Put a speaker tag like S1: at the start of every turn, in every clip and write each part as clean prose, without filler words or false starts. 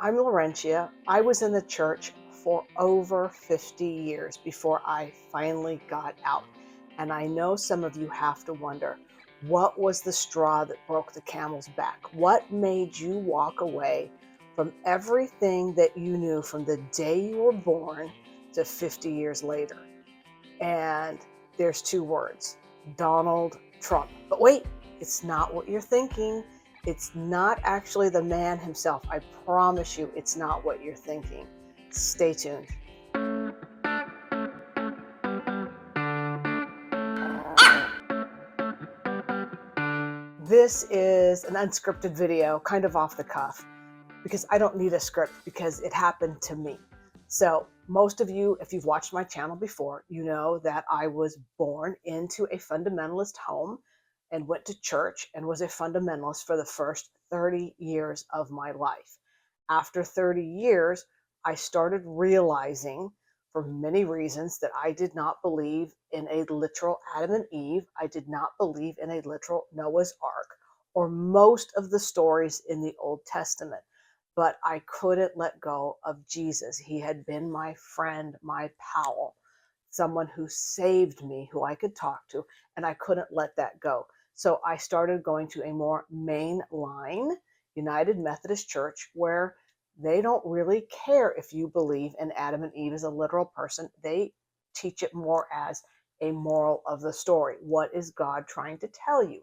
S1: I'm Laurentia. I was in the church for over 50 years before I finally got out. And I know some of you have to wonder, what was the straw that broke the camel's back? What made you walk away from everything that you knew from the day you were born to 50 years later? And there's two words: Donald Trump. But wait, it's not what you're thinking. It's not actually the man himself. I promise you, it's not what you're thinking. Stay tuned. This is an unscripted video, kind of off the cuff, because I don't need a script because it happened to me. So most of you, if you've watched my channel before, you know that I was born into a fundamentalist home and went to church and was a fundamentalist for the first 30 years of my life. After 30 years, I started realizing, for many reasons, that I did not believe in a literal Adam and Eve. I did not believe in a literal Noah's Ark or most of the stories in the Old Testament. But I couldn't let go of Jesus. He had been my friend, my pal, someone who saved me, who I could talk to, and I couldn't let that go. So I started going to a more mainline United Methodist Church where they don't really care if you believe in Adam and Eve as a literal person. They teach it more as a moral of the story. What is God trying to tell you?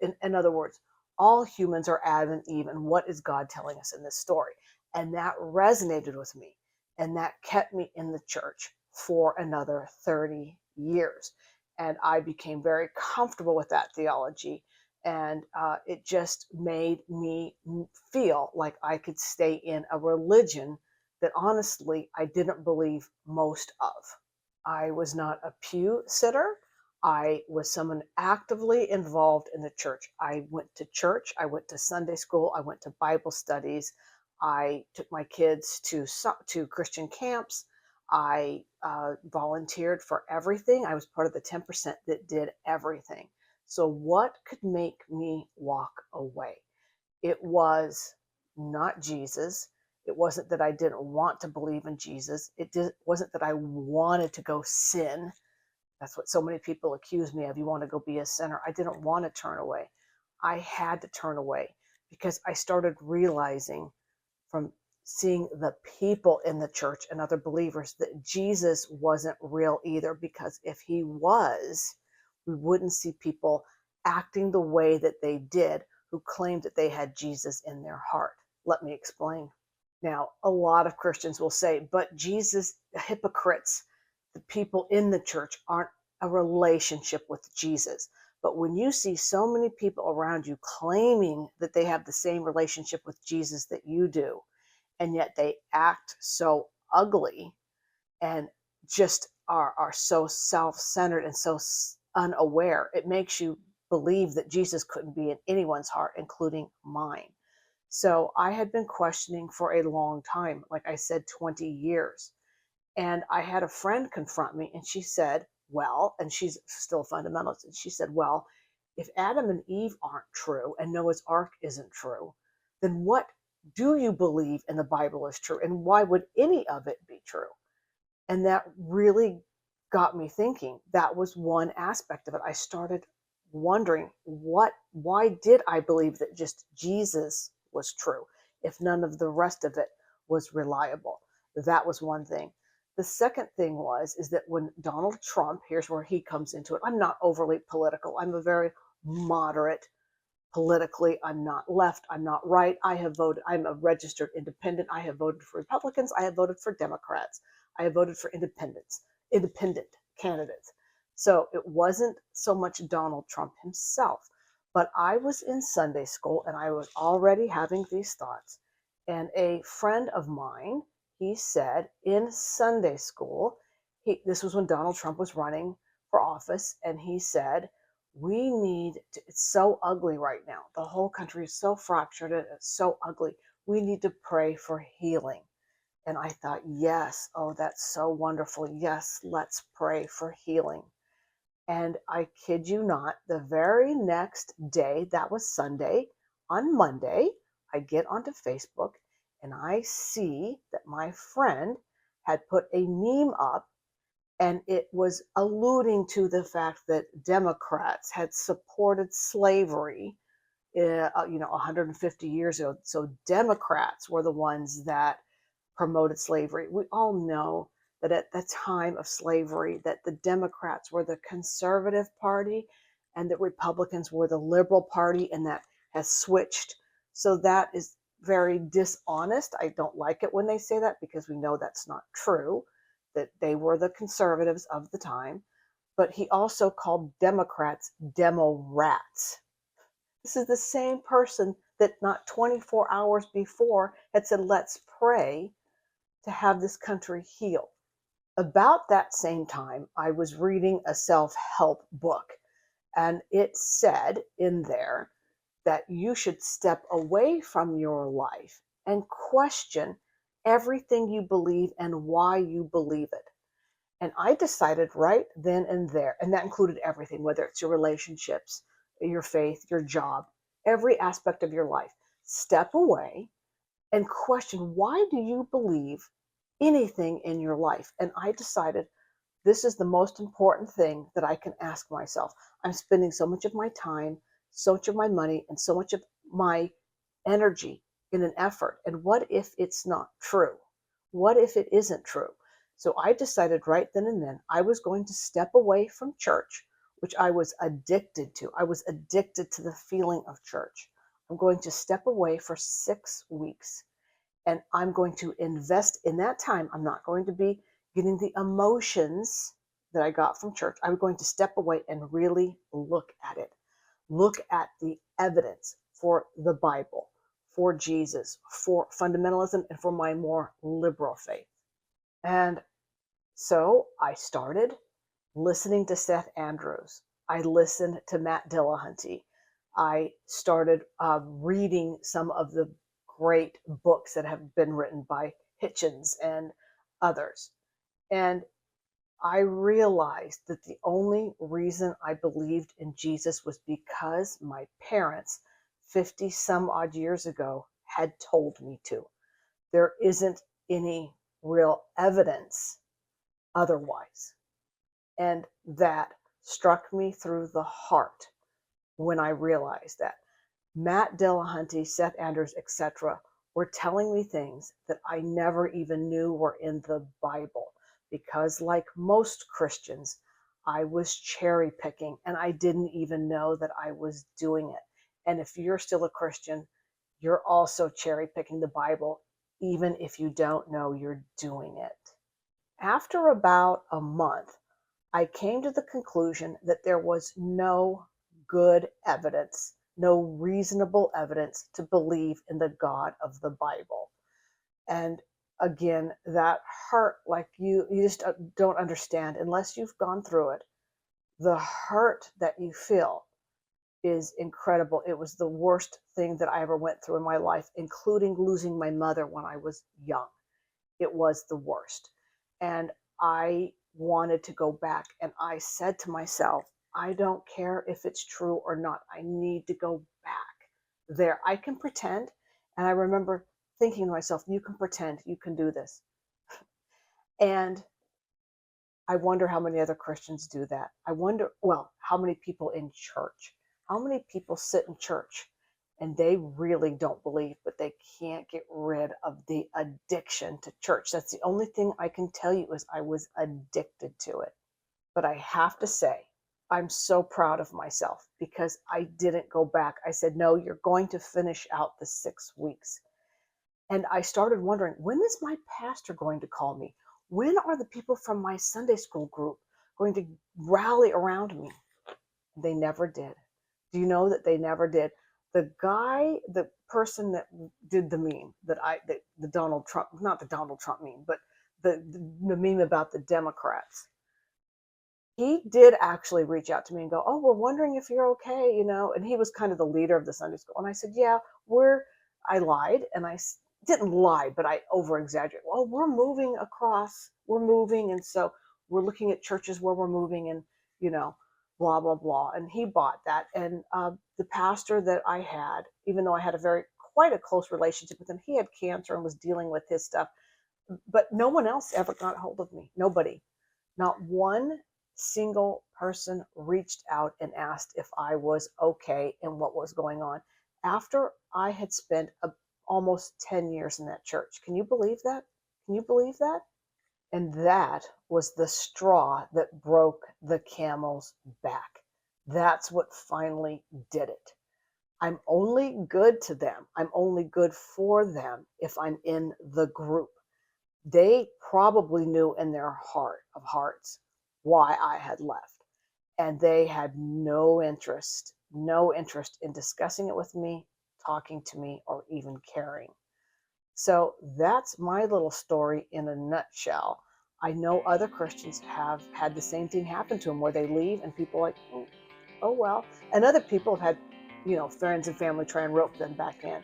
S1: In other words, all humans are Adam and Eve, and what is God telling us in this story? And that resonated with me, and that kept me in the church for another 30 years. And I became very comfortable with that theology, and it just made me feel like I could stay in a religion that honestly I didn't believe most of. I was not a pew sitter. I was someone actively involved in the church. I went to church, I went to Sunday school, I went to Bible studies, I took my kids to Christian camps. I volunteered for everything. I was part of the 10% that did everything. So what could make me walk away? It was not Jesus. It wasn't that I didn't want to believe in Jesus. Wasn't that I wanted to go sin. That's what so many people accuse me of. You want to go be a sinner. I didn't want to turn away. I had to turn away because I started realizing from seeing the people in the church and other believers that Jesus wasn't real either, because if he was, we wouldn't see people acting the way that they did who claimed that they had Jesus in their heart. Let me explain. Now, a lot of Christians will say, but Jesus, the hypocrites, the people in the church aren't a relationship with Jesus. But when you see so many people around you claiming that they have the same relationship with Jesus that you do, and yet they act so ugly and just are so self-centered and so unaware, it makes you believe that Jesus couldn't be in anyone's heart, including mine. So I had been questioning for a long time, like I said, 20 years. And I had a friend confront me, and she said, well, and she's still a fundamentalist, and she said, well, if Adam and Eve aren't true and Noah's Ark isn't true, then what do you believe in the Bible is true? And why would any of it be true? And that really got me thinking. That was one aspect of it. I started wondering, why did I believe that just Jesus was true if none of the rest of it was reliable? That was one thing. The second thing is that when Donald Trump, here's where he comes into it. I'm not overly political. I'm a very moderate politically. I'm not left. I'm not right. I have voted. I'm a registered independent. I have voted for Republicans. I have voted for Democrats. I have voted for independent candidates. So it wasn't so much Donald Trump himself, but I was in Sunday school and I was already having these thoughts. And a friend of mine, he said in Sunday school, this was when Donald Trump was running for office, and he said, it's so ugly right now. The whole country is so fractured and it's so ugly. We need to pray for healing. And I thought, yes, oh, that's so wonderful. Yes, let's pray for healing. And I kid you not, the very next day, that was Sunday, on Monday, I get onto Facebook and I see that my friend had put a meme up, and it was alluding to the fact that Democrats had supported slavery, 150 years ago. So Democrats were the ones that promoted slavery. We all know that at the time of slavery, that the Democrats were the conservative party and that Republicans were the liberal party, and that has switched. So that is very dishonest. I don't like it when they say that, because we know that's not true, that they were the conservatives of the time. But he also called Democrats demo rats. This is the same person that not 24 hours before had said, let's pray to have this country heal. About that same time, I was reading a self-help book, and it said in there that you should step away from your life and question everything you believe and why you believe it. And I decided right then and there, and that included everything, whether it's your relationships, your faith, your job, every aspect of your life. Step away and question, why do you believe anything in your life? And I decided this is the most important thing that I can ask myself. I'm spending so much of my time, so much of my money, and so much of my energy in an effort. And what if it's not true? What if it isn't true? So I decided right then and then I was going to step away from church, which I was addicted to. I was addicted to the feeling of church. I'm going to step away for 6 weeks, and I'm going to invest in that time. I'm not going to be getting the emotions that I got from church. I'm going to step away and really look at it. Look at the evidence for the Bible, for Jesus, for fundamentalism, and for my more liberal faith. And so I started listening to Seth Andrews. I listened to Matt Dillahunty. I started reading some of the great books that have been written by Hitchens and others. And I realized that the only reason I believed in Jesus was because my parents, 50 some odd years ago, had told me to. There isn't any real evidence otherwise. And that struck me through the heart when I realized that Matt Dillahunty, Seth Andrews, etc., were telling me things that I never even knew were in the Bible. Because, like most Christians, I was cherry picking, and I didn't even know that I was doing it. And if you're still a Christian, you're also cherry picking the Bible, even if you don't know you're doing it. After about a month, I came to the conclusion that there was no good evidence, no reasonable evidence to believe in the God of the Bible. And again, that hurt, like you just don't understand unless you've gone through it. The hurt that you feel is incredible. It was the worst thing that I ever went through in my life, including losing my mother when I was young. It was the worst. And I wanted to go back, and I said to myself, I don't care if it's true or not. I need to go back there. I can pretend. And I remember thinking to myself, you can pretend, you can do this. And I wonder how many other Christians do that. I wonder, well, how many people in church, how many people sit in church and they really don't believe, but they can't get rid of the addiction to church. That's the only thing I can tell you is I was addicted to it. But I have to say, I'm so proud of myself because I didn't go back. I said, no, you're going to finish out the 6 weeks. And I started wondering, when is my pastor going to call me? When are the people from my Sunday school group going to rally around me? They never did. Do you know that they never did? The guy, the person that did the meme, the Donald Trump, not the Donald Trump meme, but the meme about the Democrats, he did actually reach out to me and go, oh, we're wondering if you're okay, and he was kind of the leader of the Sunday school. And I said, yeah, I lied, and I didn't lie, but I over-exaggerate. Well, we're moving, and so we're looking at churches where we're moving, and, blah, blah, blah. And he bought that. And the pastor that I had, even though I had a very quite a close relationship with him. He had cancer and was dealing with his stuff, but no one else ever got a hold of me. Nobody. Not one single person reached out and asked if I was okay and what was going on after I had spent almost 10 years in that church. Can you believe that? Can you believe that? And that was the straw that broke the camel's back. That's what finally did it. I'm only good to them. I'm only good for them if I'm in the group. They probably knew in their heart of hearts why I had left. And they had no interest in discussing it with me, talking to me, or even caring. So that's my little story in a nutshell. I know other Christians have had the same thing happen to them where they leave and people are like, oh well. And other people have had, friends and family try and rope them back in.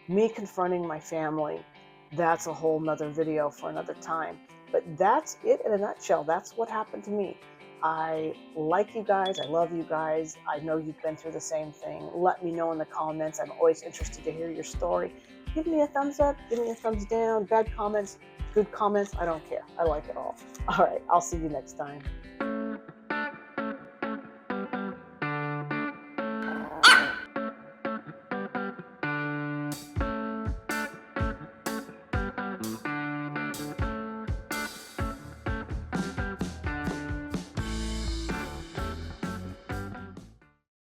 S1: Me confronting my family, that's a whole nother video for another time. But that's it in a nutshell. That's what happened to me. I like you guys. I love you guys. I know you've been through the same thing. Let me know in the comments. I'm always interested to hear your story. Give me a thumbs up. Give me a thumbs down. Bad comments, good comments. I don't care. I like it all. All right. I'll see you next time.